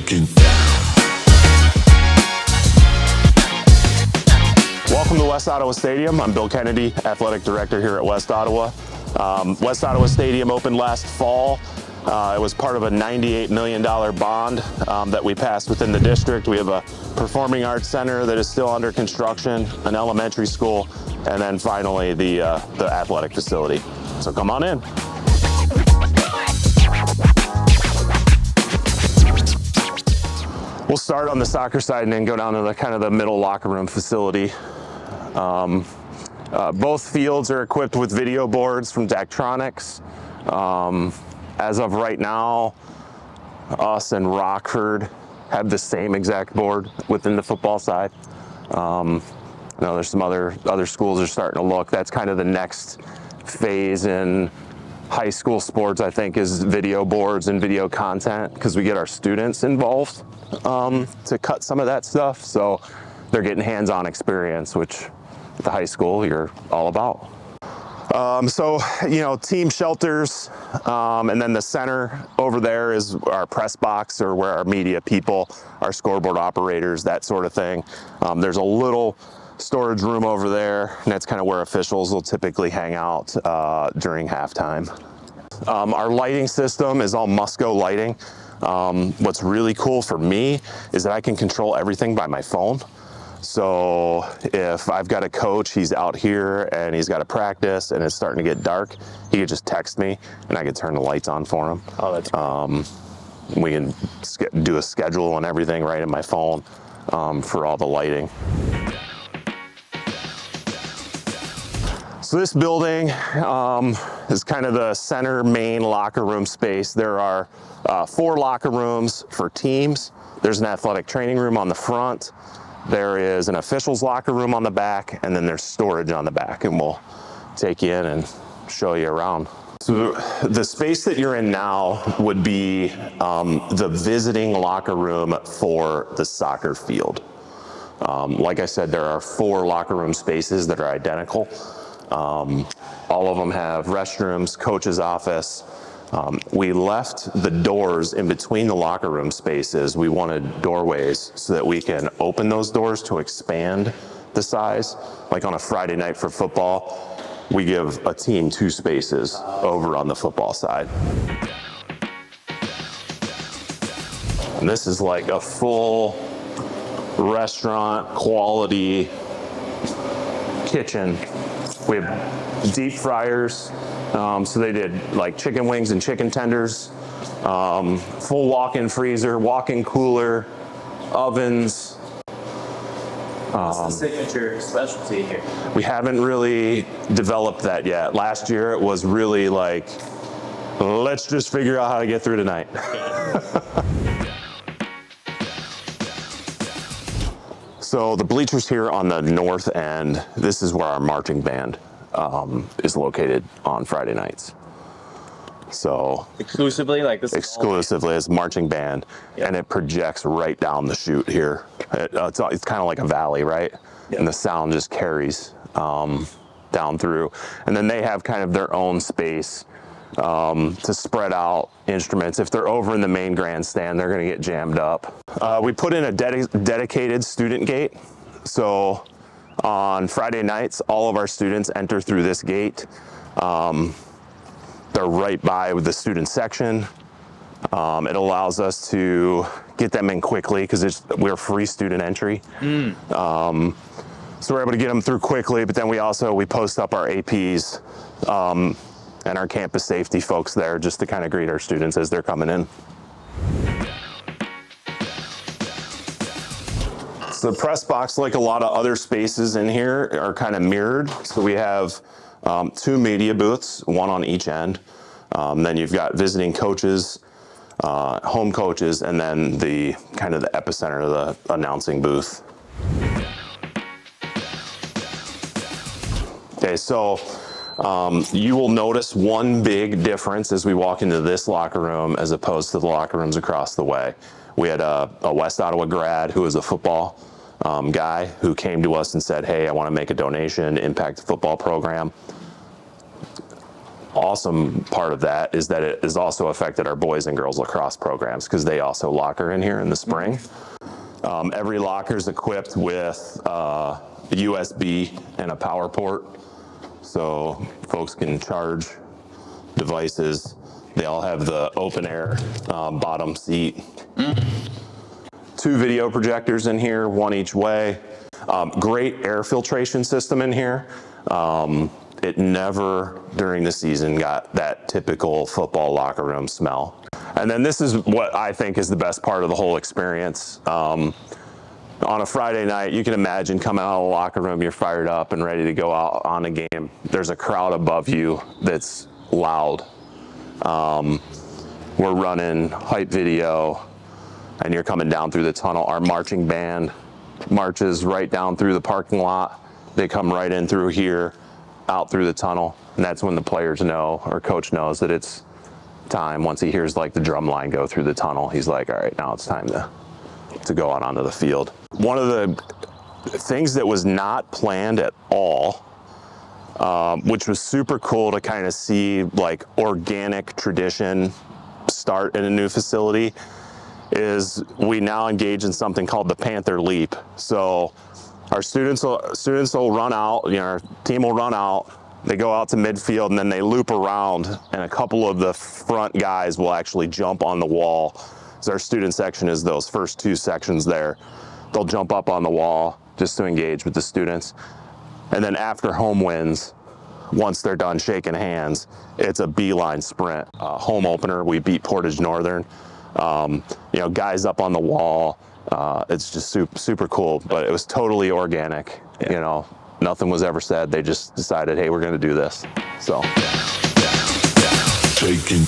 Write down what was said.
looking down. Welcome to West Ottawa Stadium. I'm Bill Kennedy, Athletic Director here at West Ottawa. West Ottawa Stadium opened last fall. It was part of a $98 million bond that we passed within the district. We have a performing arts center that is still under construction, an elementary school, and then finally the athletic facility. So come on in. We'll start on the soccer side and then go down to the kind of the middle locker room facility. Both fields are equipped with video boards from Daktronics. As of right now, us and Rockford have the same exact board within the football side. I know there's some other schools are starting to look. That's kind of the next phase in high school sports, I think, is video boards and video content, because we get our students involved to cut some of that stuff. So they're getting hands-on experience, which at the high school you're all about. So, you know, team shelters, and then the center over there is our press box, or where our media people, our scoreboard operators, that sort of thing. There's a little storage room over there, and that's kind of where officials will typically hang out during halftime. Our lighting system is all Musco lighting. What's really cool for me is that I can control everything by my phone. So if I've got a coach, he's out here and he's got a practice and it's starting to get dark, he could just text me and I could turn the lights on for him. Oh, that's great. We can do a schedule and everything right in my phone for all the lighting. So this building is kind of the center main locker room space. There are 4 locker rooms for teams. There's an athletic training room on the front. There is an officials locker room on the back, and then there's storage on the back, and we'll take you in and show you around. So the space that you're in now would be the visiting locker room for the soccer field. Like I said, there are 4 locker room spaces that are identical. All of them have restrooms, coach's office. We left the doors in between the locker room spaces. We wanted doorways so that we can open those doors to expand the size. Like on a Friday night for football, we give a team 2 spaces over on the football side. And this is like a full restaurant quality kitchen. We have deep fryers. So they did like chicken wings and chicken tenders, full walk-in freezer, walk-in cooler, ovens. What's the signature specialty here? We haven't really developed that yet. Last year it was really like, let's just figure out how to get through tonight. So the bleachers here on the north end, this is where our marching band is located on Friday nights. So exclusively, like this? Exclusively as marching band, yep. And it projects right down the chute here. It's kind of like a valley, right? Yep. And the sound just carries down through. And then they have kind of their own space to spread out instruments. If they're over in the main grandstand, they're going to get jammed up. We put in a dedicated student gate. So on Friday nights, all of our students enter through this gate. They're right by the student section. It allows us to get them in quickly because we're free student entry. So we're able to get them through quickly, but then we post up our APs and our campus safety folks there just to kind of greet our students as they're coming in. So the press box, like a lot of other spaces in here, are kind of mirrored. So we have 2 media booths, 1 on each end. Then you've got visiting coaches, home coaches, and then the kind of the epicenter of the announcing booth. Okay, so you will notice one big difference as we walk into this locker room as opposed to the locker rooms across the way. We had a West Ottawa grad who was a football guy who came to us and said, hey, I want to make a donation to impact the football program. awesome part of that is that it has also affected our boys and girls lacrosse programs because they also locker in here in the spring. Every locker is equipped with a USB and a power port, so folks can charge devices. They all have the open air bottom seat. 2 video projectors in here, 1 each way. Great air filtration system in here. It never during the season got that typical football locker room smell. And then this is what I think is the best part of the whole experience. On a Friday night, you can imagine coming out of the locker room, you're fired up and ready to go out on a game. There's a crowd above you that's loud. We're running hype video and you're coming down through the tunnel. Our marching band marches right down through the parking lot. They come right in through here, out through the tunnel, and that's when the players know, or coach knows, that it's time. Once he hears like the drum line go through the tunnel, he's like, all right, now it's time to go out onto the field. One of the things that was not planned at all, which was super cool to kind of see like organic tradition start in a new facility, is we now engage in something called the Panther Leap. So our students will run out, our team will run out, they go out to midfield and then they loop around and a couple of the front guys will actually jump on the wall. So our student section is those first 2 sections there. They'll jump up on the wall just to engage with the students. And then after home wins, once they're done shaking hands, it's a beeline sprint. Home opener, we beat Portage Northern. Guys up on the wall. It's just super cool, but it was totally organic. Yeah. Nothing was ever said. They just decided, hey, we're going to do this. So. Shaking.